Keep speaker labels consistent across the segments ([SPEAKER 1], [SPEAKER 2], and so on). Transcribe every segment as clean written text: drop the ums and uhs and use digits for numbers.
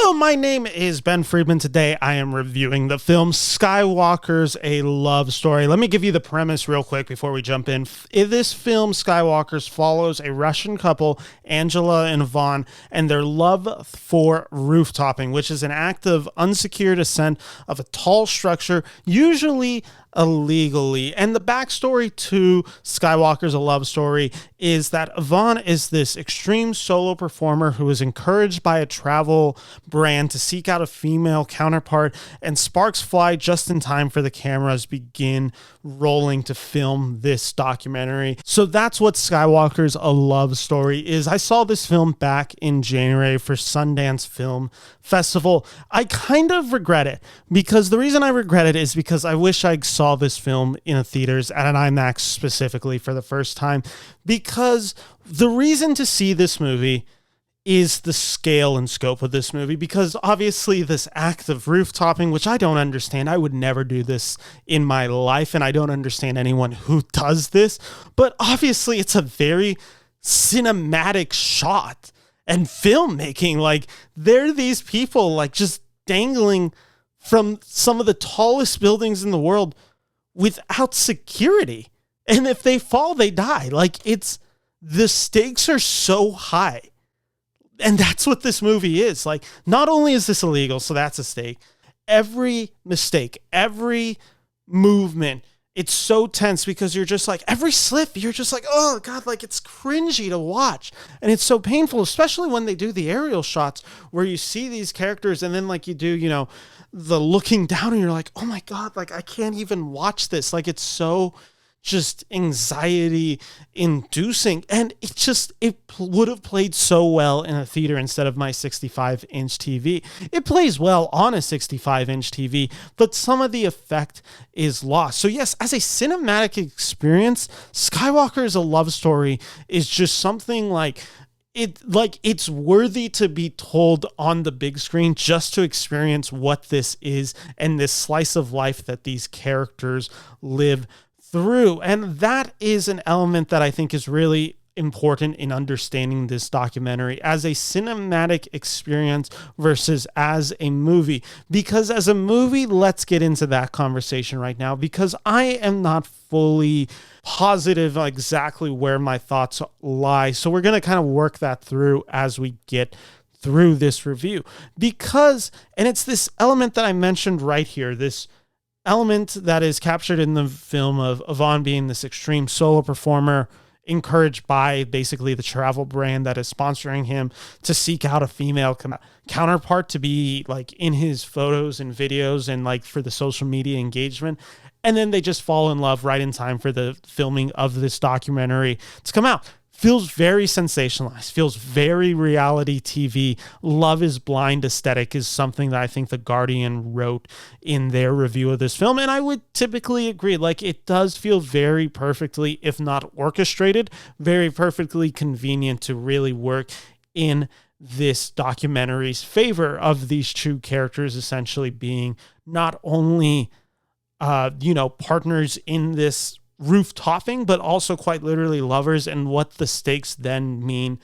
[SPEAKER 1] Hello, my name is Ben Friedman. Today I am reviewing the film Skywalkers A Love Story. Let me give you the premise real quick before we jump in. In this film, Skywalkers follows a Russian couple, Angela and Vanya, and their love for roofttopping, which is an act of unsecured ascent of a tall structure, usually illegally. And the backstory to Skywalkers A Love Story is that Vanya is this extreme solo performer who is encouraged by a travel brand to seek out a female counterpart, and sparks fly just in time for the cameras begin rolling to film this documentary. So that's what Skywalkers A Love Story is. I saw this film back in January for Sundance Film Festival. I kind of regret it, because the reason I regret it is because I wish I saw this film in a theaters at an IMAX specifically for the first time, because the reason to see this movie is the scale and scope of this movie, because obviously this act of roofttopping, which I don't understand, I would never do this in my life, and I don't understand anyone who does this, but obviously it's a very cinematic shot and filmmaking. Like, there are these people like just dangling from some of the tallest buildings in the world without security, and if they fall, they die. Like, the stakes are so high. And that's what this movie is. Like, not only is this illegal, so that's a stake, every mistake, every movement, it's so tense, because you're just like, every slip, you're just like, oh God, like, it's cringy to watch. And it's so painful, especially when they do the aerial shots where you see these characters and then like you do, the looking down, and you're like, oh my God, like, I can't even watch this. Like, it's so just anxiety inducing, and it would have played so well in a theater instead of my 65-inch TV. It plays well on a 65-inch TV, but some of the effect is lost. So yes, as a cinematic experience, Skywalkers A Love Story is just something it's worthy to be told on the big screen, just to experience what this is and this slice of life that these characters live through. And that is an element that I think is really important in understanding this documentary as a cinematic experience versus as a movie. Because as a movie, let's get into that conversation right now, because I am not fully positive exactly where my thoughts lie. So we're going to kind of work that through as we get through this review. And it's this element that I mentioned right here, this element that is captured in the film of Vanya being this extreme solo performer, encouraged by basically the travel brand that is sponsoring him to seek out a female counterpart to be like in his photos and videos and like for the social media engagement. And then they just fall in love right in time for the filming of this documentary to come out. Feels very sensationalized, feels very reality TV. Love is Blind aesthetic is something that I think The Guardian wrote in their review of this film. And I would typically agree. Like, it does feel very perfectly, if not orchestrated, very perfectly convenient to really work in this documentary's favor of these two characters essentially being not only, partners in this roofttopping, but also quite literally lovers, and what the stakes then mean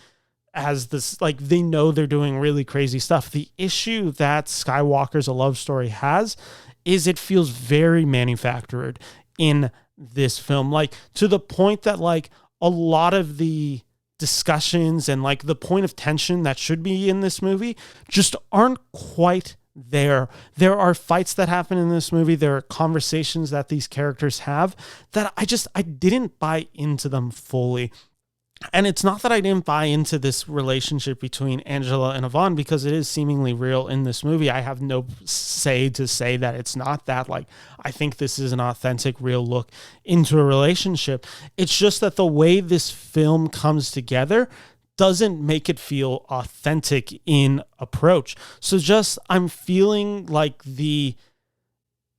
[SPEAKER 1] as this, like, they know they're doing really crazy stuff. The issue that Skywalkers A Love Story has is it feels very manufactured in this film, like, to the point that like a lot of the discussions and like the point of tension that should be in this movie just aren't quite there. There are fights that happen in this movie. There are conversations that these characters have that I didn't buy into them fully. And it's not that I didn't buy into this relationship between Angela and Vanya, because it is seemingly real in this movie. I have no say to say that it's not that. Like, I think this is an authentic, real look into a relationship. It's just that the way this film comes together doesn't make it feel authentic in approach. So just, I'm feeling like the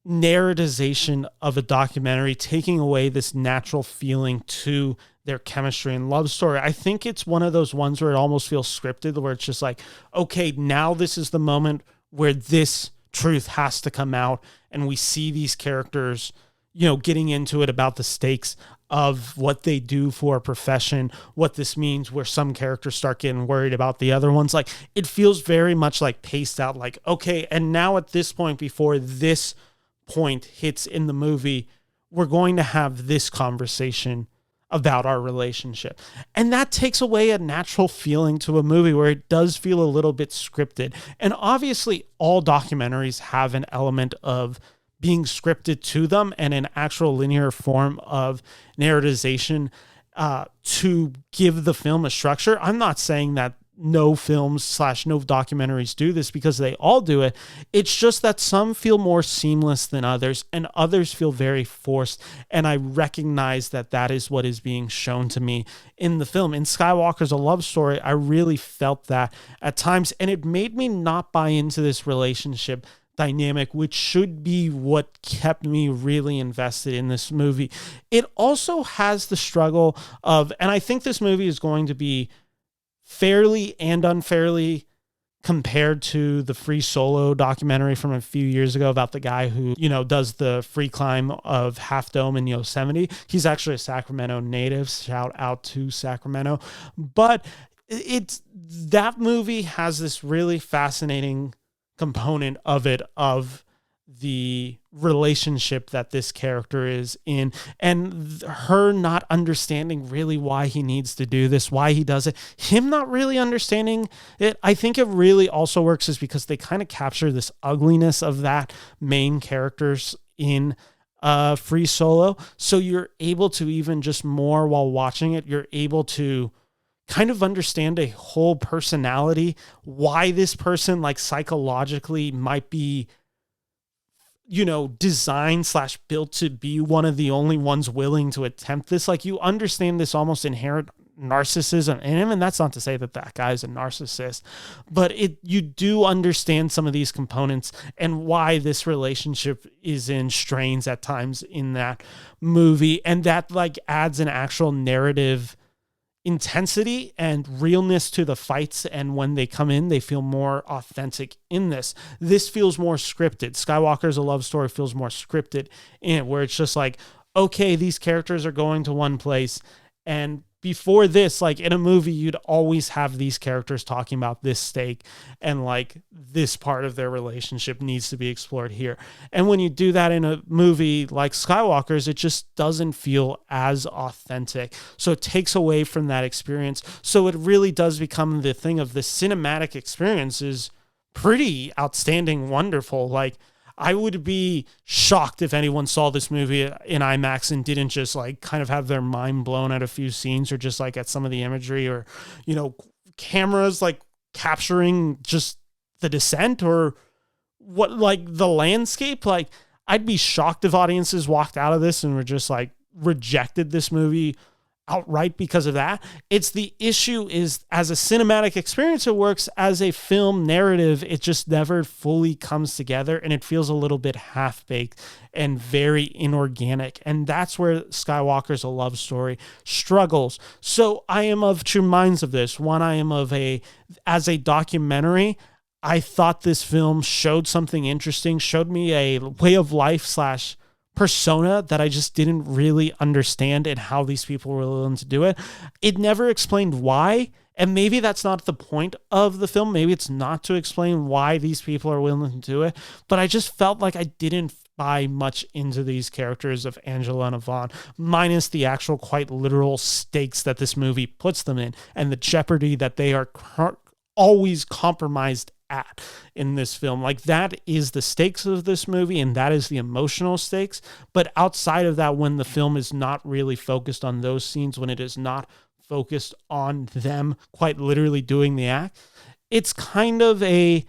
[SPEAKER 1] narratization of a documentary taking away this natural feeling to their chemistry and love story. I think it's one of those ones where it almost feels scripted, where it's just like, okay, now this is the moment where this truth has to come out, and we see these characters, getting into it about the stakes of what they do for a profession, what this means, where some characters start getting worried about the other ones. Like, it feels very much like paced out, like, okay, and now at this point, before this point hits in the movie, we're going to have this conversation about our relationship. And that takes away a natural feeling to a movie where it does feel a little bit scripted. And obviously all documentaries have an element of being scripted to them and an actual linear form of narratization to give the film a structure. I'm not saying that no films / no documentaries do this, because they all do it. It's just that some feel more seamless than others, and others feel very forced. And I recognize that that is what is being shown to me in the film. In Skywalker's A Love Story, I really felt that at times, and it made me not buy into this relationship dynamic, which should be what kept me really invested in this movie. It also has the struggle of, and I think this movie is going to be fairly and unfairly compared to the Free Solo documentary from a few years ago about the guy who, does the free climb of Half Dome in Yosemite. He's actually a Sacramento native. Shout out to Sacramento. But that movie has this really fascinating component of it, of the relationship that this character is in, and her not understanding really why he needs to do this, why he does it, him not really understanding it. I think it really also works is because they kind of capture this ugliness of that main characters in Free Solo. So you're able to, even just more while watching it, you're able to kind of understand a whole personality, why this person, like, psychologically might be, designed / built to be one of the only ones willing to attempt this. Like, you understand this almost inherent narcissism in him, and that's not to say that that guy's a narcissist, but you do understand some of these components and why this relationship is in strains at times in that movie, and that, like, adds an actual narrative intensity and realness to the fights, and when they come in, they feel more authentic in this. This feels more scripted. Skywalker's A Love Story feels more scripted in it, where it's just like, okay, these characters are going to one place, and before this, like in a movie, you'd always have these characters talking about this stake, and like this part of their relationship needs to be explored here. And when you do that in a movie like Skywalker's, it just doesn't feel as authentic. So it takes away from that experience. So it really does become the thing of the cinematic experience is pretty outstanding, wonderful. Like, I would be shocked if anyone saw this movie in IMAX and didn't just like kind of have their mind blown at a few scenes, or just like at some of the imagery, or, cameras like capturing just the descent, or what, like the landscape. Like, I'd be shocked if audiences walked out of this and were just like rejected this movie outright because of that. It's the issue is, as a cinematic experience, it works. As a film narrative, it just never fully comes together, and it feels a little bit half-baked and very inorganic. And that's where Skywalker's A Love Story struggles. So I am of two minds of this. One, I am as a documentary, I thought this film showed something interesting, showed me a way of life / persona that I just didn't really understand, and how these people were willing to do it. It never explained why, and maybe that's not the point of the film. Maybe it's not to explain why these people are willing to do it, but I just felt like I didn't buy much into these characters of Angela and Yvonne, minus the actual quite literal stakes that this movie puts them in, and the jeopardy that they are always compromised at in this film. Like, that is the stakes of this movie, and that is the emotional stakes. But outside of that, when the film is not really focused on those scenes, when it is not focused on them quite literally doing the act, it's kind of a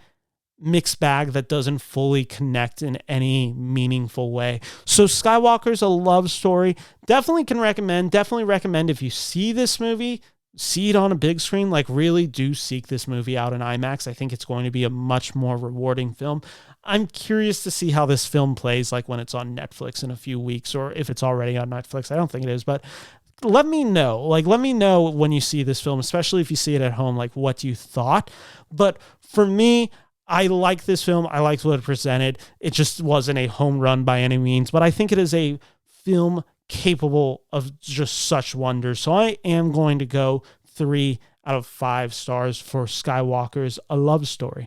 [SPEAKER 1] mixed bag that doesn't fully connect in any meaningful way. So Skywalker's A Love Story, definitely recommend if you see this movie, see it on a big screen. Like, really do seek this movie out in IMAX. I think it's going to be a much more rewarding film. I'm curious to see how this film plays, like when it's on Netflix in a few weeks, or if it's already on Netflix. I don't think it is, but let me know. Like, let me know when you see this film, especially if you see it at home, like what you thought. But for me, I like this film. I liked what it presented. It just wasn't a home run by any means, but I think it is a film capable of just such wonders. So I am going to go 3 out of 5 stars for Skywalker's A Love Story.